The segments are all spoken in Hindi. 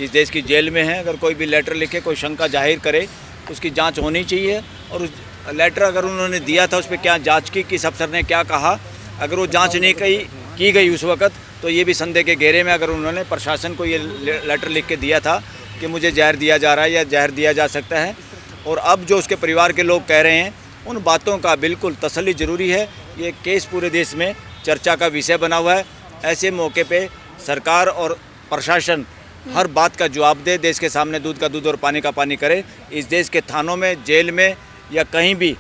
इस देश की जेल में हैं। अगर कोई भी लेटर लिखे, कोई शंका जाहिर करे, उसकी जांच होनी चाहिए। और उस लेटर अगर उन्होंने दिया था उस पर क्या जांच की, किस अफसर ने क्या कहा, अगर वो जांच नहीं की गई उस वक़्त, तो ये भी संदेह के घेरे में अगर उन्होंने प्रशासन को ये लेटर लिख के दिया था कि मुझे जहर दिया जा रहा है या जहर दिया जा सकता है। और अब जो उसके परिवार के लोग कह रहे हैं, उन बातों का बिल्कुल तसल्ली ज़रूरी है। ये केस पूरे देश में चर्चा का विषय बना हुआ है। ऐसे मौके पे सरकार और प्रशासन हर बात का जवाब दे, देश के सामने दूध का दूध और पानी का पानी करे। इस देश के थानों में, जेल में या कहीं भी,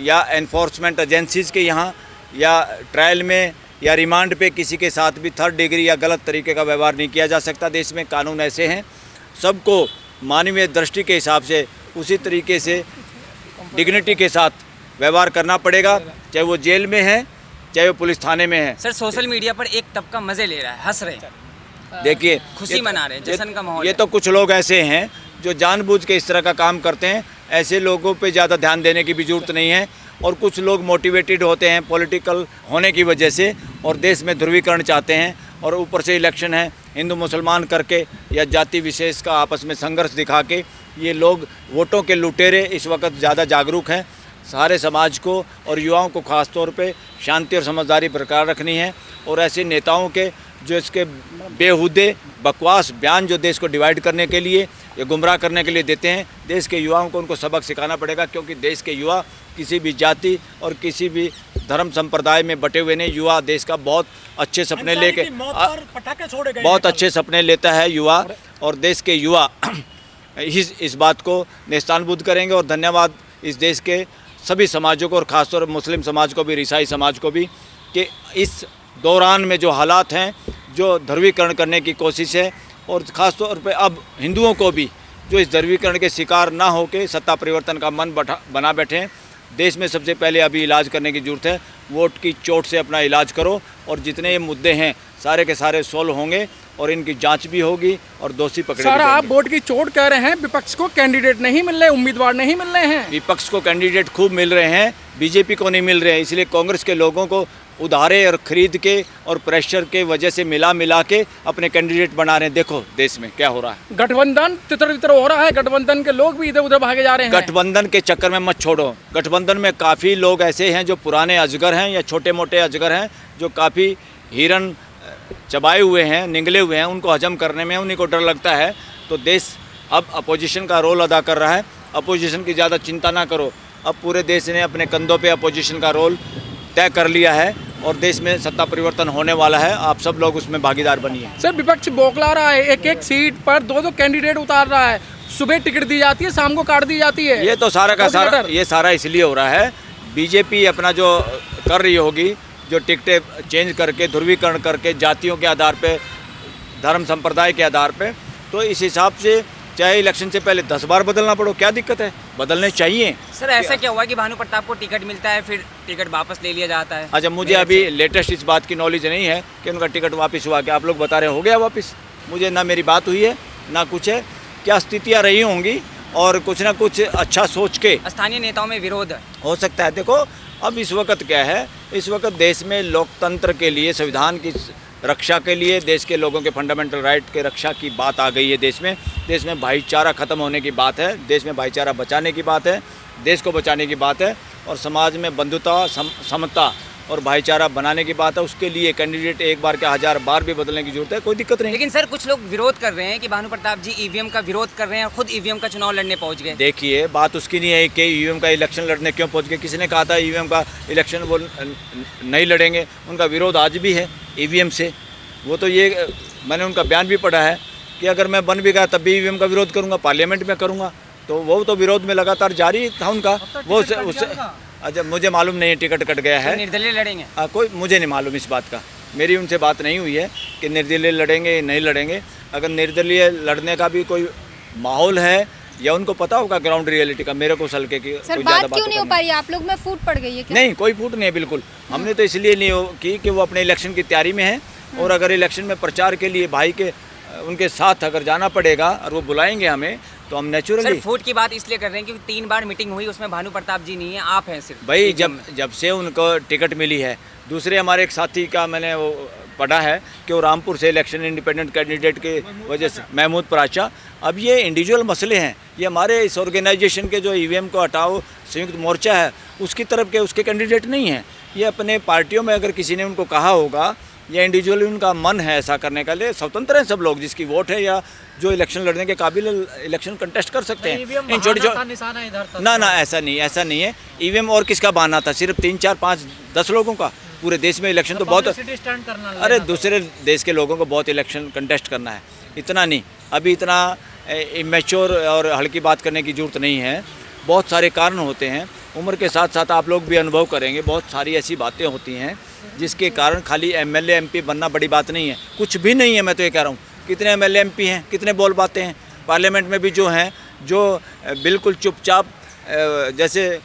या एनफोर्समेंट एजेंसीज़ के यहाँ या ट्रायल में या रिमांड पे किसी के साथ भी थर्ड डिग्री या गलत तरीके का व्यवहार नहीं किया जा सकता। देश में कानून ऐसे हैं, सबको मानवीय दृष्टि के हिसाब से उसी तरीके से डिग्निटी के साथ व्यवहार करना पड़ेगा, चाहे वो जेल में है, चाहे वो पुलिस थाने में है। सर, सोशल मीडिया पर एक तबका मजे ले रहा है, हंस रहे हैं, देखिए खुशी मना रहे हैं, जश्न का माहौल ये तो कुछ लोग ऐसे हैं जो जानबूझ के इस तरह का काम करते हैं। ऐसे लोगों पे ज़्यादा ध्यान देने की भी जरूरत नहीं है। और कुछ लोग मोटिवेटेड होते हैं पॉलिटिकल होने की वजह से और देश में ध्रुवीकरण चाहते हैं, और ऊपर से इलेक्शन है, हिंदू मुसलमान करके या जाति विशेष का आपस में संघर्ष दिखा के ये लोग वोटों के लुटेरे इस वक्त ज़्यादा जागरूक हैं। सारे समाज को और युवाओं को ख़ास तौर पे शांति और समझदारी बरकरार रखनी है। और ऐसे नेताओं के जो इसके बेहुदे बकवास बयान जो देश को डिवाइड करने के लिए या गुमराह करने के लिए देते हैं, देश के युवाओं को उनको सबक सिखाना पड़ेगा। क्योंकि देश के युवा किसी भी जाति और किसी भी धर्म संप्रदाय में बटे हुए नहीं। युवा देश का बहुत अच्छे सपने लेके बहुत अच्छे सपने लेता है युवा, और देश के युवा इस बात को नेस्तानबूद करेंगे। और धन्यवाद इस देश के सभी समाजों को और ख़ासतौर पर मुस्लिम समाज को भी, ईसाई समाज को भी, कि इस दौरान में जो हालात हैं, जो ध्रुवीकरण करने की कोशिश है, और ख़ास तौर पे अब हिंदुओं को भी जो इस ध्रुवीकरण के शिकार ना हो के सत्ता परिवर्तन का मन बना बैठे हैं। देश में सबसे पहले अभी इलाज करने की ज़रूरत है। वोट की चोट से अपना इलाज करो, और जितने ये मुद्दे हैं सारे के सारे सोल्व होंगे और इनकी जांच भी होगी और दोषी पकड़े भी सर, आप जाएंगे। वोट की चोट कह रहे हैं, विपक्ष को कैंडिडेट नहीं मिल रहे, उम्मीदवार नहीं मिल रहे हैं। विपक्ष को कैंडिडेट खूब मिल रहे हैं, बीजेपी को नहीं मिल रहे हैं। इसलिए कांग्रेस के लोगों को उधारे और खरीद के और प्रेशर के वजह से मिला के अपने कैंडिडेट बना रहे हैं। देखो देश में क्या हो रहा है, गठबंधन तितर बितर हो रहा है, गठबंधन के लोग भी इधर उधर भागे जा रहे हैं। गठबंधन के चक्कर में मत छोड़ो। गठबंधन में काफ़ी लोग ऐसे हैं जो पुराने अजगर हैं या छोटे मोटे अजगर हैं, जो काफ़ी हिरन चबाए हुए हैं, निगले हुए हैं, उनको हजम करने में उन्हीं को डर लगता है। तो देश अब अपोजिशन का रोल अदा कर रहा है। अपोजिशन की ज़्यादा चिंता ना करो। अब पूरे देश ने अपने कंधों पे अपोजिशन का रोल तय कर लिया है और देश में सत्ता परिवर्तन होने वाला है। आप सब लोग उसमें भागीदार बनिए। सर, विपक्ष बौखला रहा है, एक एक सीट पर दो कैंडिडेट उतार रहा है। सुबह टिकट दी जाती है, शाम को काट दी जाती है। ये तो सारा का सारा ये सारा इसलिए हो रहा है, बीजेपी अपना जो कर रही होगी, जो टिकटें चेंज करके, ध्रुवीकरण करके, जातियों के आधार पे, धर्म संप्रदाय के आधार पे, तो इस हिसाब से चाहे इलेक्शन से पहले 10 बार बदलना पड़ो, क्या दिक्कत है, बदलने चाहिए। सर, ऐसा क्या हुआ कि भानु प्रताप को टिकट मिलता है फिर टिकट वापस ले लिया जाता है? अच्छा, मुझे अभी लेटेस्ट इस बात की नॉलेज नहीं है कि उनका टिकट वापस हुआ। क्या आप लोग बता रहे हो गया वापस? मुझे ना मेरी बात हुई है ना कुछ है। क्या स्थितियाँ रही होंगी और कुछ ना कुछ अच्छा सोच के स्थानीय नेताओं में विरोध हो सकता है। देखो अब इस वक्त क्या है, इस वक्त देश में लोकतंत्र के लिए, संविधान की रक्षा के लिए, देश के लोगों के फंडामेंटल राइट के रक्षा की बात आ गई है। देश में भाईचारा ख़त्म होने की बात है, देश में भाईचारा बचाने की बात है, देश को बचाने की बात है, और समाज में बंधुता, समता और भाईचारा बनाने की बात है। उसके लिए कैंडिडेट एक बार क्या 1000 बार भी बदलने की जरूरत है, कोई दिक्कत नहीं। लेकिन सर, कुछ लोग विरोध कर रहे हैं कि भानु प्रताप जी ईवीएम का विरोध कर रहे हैं, खुद ईवीएम का चुनाव लड़ने पहुंच गए। देखिए, बात उसकी नहीं है कि ईवीएम का इलेक्शन लड़ने क्यों पहुंच गए। किसी ने कहा था ईवीएम का इलेक्शन वो नहीं लड़ेंगे। उनका विरोध आज भी है ईवीएम से। वो तो ये मैंने उनका बयान भी पढ़ा है कि अगर मैं बन भी गया तब भी ईवीएम का विरोध करूँगा, पार्लियामेंट में करूँगा। तो वो तो विरोध में लगातार जारी था उनका। वो उससे अच्छा, मुझे मालूम नहीं है टिकट कट गया है। निर्दलीय लड़ेंगे? कोई मुझे नहीं मालूम इस बात का, मेरी उनसे बात नहीं हुई है कि निर्दलीय लड़ेंगे नहीं लड़ेंगे। अगर निर्दलीय लड़ने का भी कोई माहौल है या उनको पता होगा ग्राउंड रियलिटी का, मेरे को सलके की सर, बात क्यों नहीं हो पा रही? आप लोग में फूट पड़ गई है क्या? नहीं, कोई फूट नहीं है बिल्कुल। हमने तो इसलिए नहीं की कि वो अपने इलेक्शन की तैयारी में है, और अगर इलेक्शन में प्रचार के लिए भाई के उनके साथ अगर जाना पड़ेगा और वो बुलाएंगे हमें, तो हम नेचुरली। सर, फूट की बात इसलिए कर रहे हैं क्योंकि 3 बार मीटिंग हुई, उसमें भानु प्रताप जी नहीं है, आप हैं सिर्फ। भाई जब से उनको टिकट मिली है, दूसरे हमारे एक साथी का मैंने वो पड़ा है कि वो रामपुर से इलेक्शन इंडिपेंडेंट कैंडिडेट के वजह से महमूद प्राचा। अब ये इंडिविजुअल मसले हैं, ये हमारे इस ऑर्गेनाइजेशन के जो ईवीएम को हटाओ संयुक्त मोर्चा है उसकी तरफ के उसके कैंडिडेट नहीं हैं। ये अपने पार्टियों में अगर किसी ने उनको कहा होगा या इंडिविजुअली उनका मन है ऐसा करने का लिए, स्वतंत्र हैं सब लोग, जिसकी वोट है या जो इलेक्शन लड़ने के काबिल इलेक्शन कंटेस्ट कर सकते हैं। इन छोटे ना ऐसा नहीं है। ईवीएम और किसका बहाना था? सिर्फ 3, 4, 5, 10 लोगों का। पूरे देश में इलेक्शन तो बहुत, अरे दूसरे देश के लोगों को बहुत इलेक्शन कंटेस्ट करना है, इतना नहीं। अभी इतना इमेच्योर और हल्की बात करने की ज़रूरत नहीं है। बहुत सारे कारण होते हैं, उम्र के साथ साथ आप लोग भी अनुभव करेंगे, बहुत सारी ऐसी बातें होती हैं जिसके कारण खाली एमएलए एमपी बनना बड़ी बात नहीं है, कुछ भी नहीं है। मैं तो ये कह रहा हूँ, कितने एमएलए एमपी हैं, कितने बोल पाते हैं पार्लियामेंट में भी जो हैं, जो बिल्कुल चुपचाप जैसे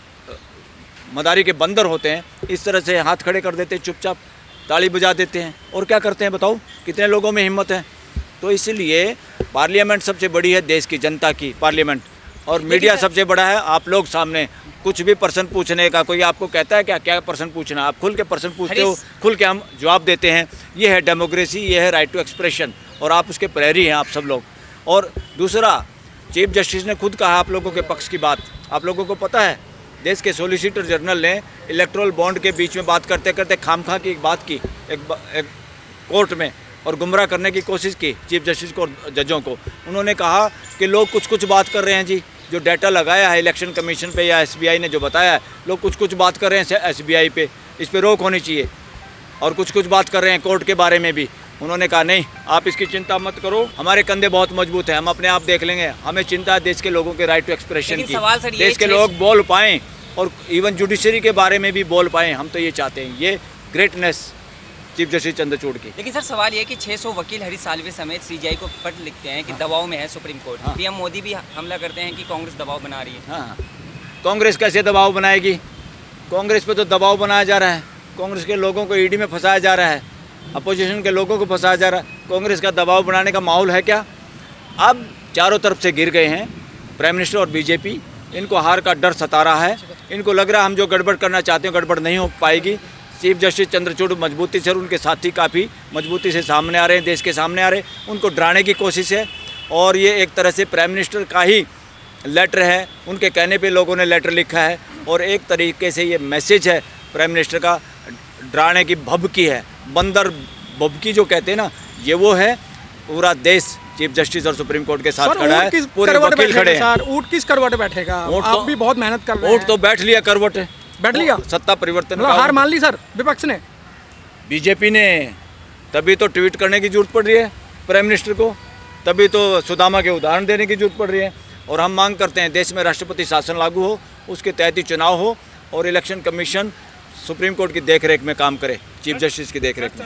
मदारी के बंदर होते हैं इस तरह से हाथ खड़े कर देते हैं, चुपचाप ताली बजा देते हैं। और क्या करते हैं बताओ, कितने लोगों में हिम्मत है? तो इसलिए पार्लियामेंट सबसे बड़ी है देश की जनता की पार्लियामेंट, और मीडिया सबसे बड़ा है आप लोग सामने। कुछ भी प्रश्न पूछने का कोई आपको कहता है क्या प्रश्न पूछना, आप खुल के प्रश्न पूछते हो, खुल के हम जवाब देते हैं। ये है डेमोक्रेसी, ये है राइट टू एक्सप्रेशन, और आप उसके प्रहरी हैं आप सब लोग। और दूसरा, चीफ जस्टिस ने खुद कहा आप लोगों के पक्ष की बात। आप लोगों को पता है देश के सॉलिसिटर जनरल ने इलेक्टोरल बॉन्ड के बीच में बात करते करते खामखा की एक बात की एक कोर्ट में, और गुमराह करने की कोशिश की चीफ जस्टिस को और जजों को। उन्होंने कहा कि लोग कुछ बात कर रहे हैं जी, जो डाटा लगाया है इलेक्शन कमीशन पे या एसबीआई ने जो बताया है, लोग कुछ बात कर रहे हैं एसबीआई पे, इस पे रोक होनी चाहिए। और कुछ बात कर रहे हैं कोर्ट के बारे में भी। उन्होंने कहा नहीं, आप इसकी चिंता मत करो, हमारे कंधे बहुत मजबूत हैं, हम अपने आप देख लेंगे। हमें चिंता है देश के लोगों के राइट टू एक्सप्रेशन की, देश के लोग बोल पाएँ और इवन जुडिशरी के बारे में भी बोल पाएँ। हम तो ये चाहते हैं, ये ग्रेटनेस चीफ जस्टिस चंद्रचूड़ की। लेकिन सर सवाल ये है कि 600 वकील हरीश साल्वे समेत सीजीआई को पत्र लिखते हैं कि दबाव में है सुप्रीम कोर्ट। पीएम मोदी भी हमला करते हैं कि कांग्रेस दबाव बना रही है। हाँ, कांग्रेस कैसे दबाव बनाएगी? कांग्रेस पे तो दबाव बनाया जा रहा है, कांग्रेस के लोगों को ईडी में फंसाया जा रहा है, अपोजिशन के लोगों को फंसाया जा रहा है। कांग्रेस का दबाव बनाने का माहौल है क्या? अब चारों तरफ से गिर गए हैं प्राइम मिनिस्टर और बीजेपी, इनको हार का डर सता रहा है। इनको लग रहा है हम जो गड़बड़ करना चाहते हैं गड़बड़ नहीं हो पाएगी। चीफ जस्टिस चंद्रचूड़ मजबूती से और उनके साथी काफ़ी मजबूती से सामने आ रहे हैं, देश के सामने आ रहे हैं, उनको डराने की कोशिश है। और ये एक तरह से प्राइम मिनिस्टर का ही लेटर है, उनके कहने पे लोगों ने लेटर लिखा है, और एक तरीके से ये मैसेज है प्राइम मिनिस्टर का, डराने की भभकी है, बंदर भभकी जो कहते हैं ना, ये वो है। पूरा देश चीफ जस्टिस और सुप्रीम कोर्ट के साथ खड़ा है, पूरे वकील खड़े हैं। ऊँट किस करवट बैठेगा? आप भी बहुत मेहनत कर रहे हैं। ऊँट तो बैठ लिया, करवट बैठ लिया, सत्ता परिवर्तन हार मान ली सर विपक्ष ने, बीजेपी ने। तभी तो ट्वीट करने की जरूरत पड़ रही है प्राइम मिनिस्टर को, तभी तो सुदामा के उदाहरण देने की जरूरत पड़ रही है। और हम मांग करते हैं देश में राष्ट्रपति शासन लागू हो, उसके तहत ही चुनाव हो, और इलेक्शन कमीशन सुप्रीम कोर्ट की देखरेख में काम करे, चीफ जस्टिस की देखरेख में।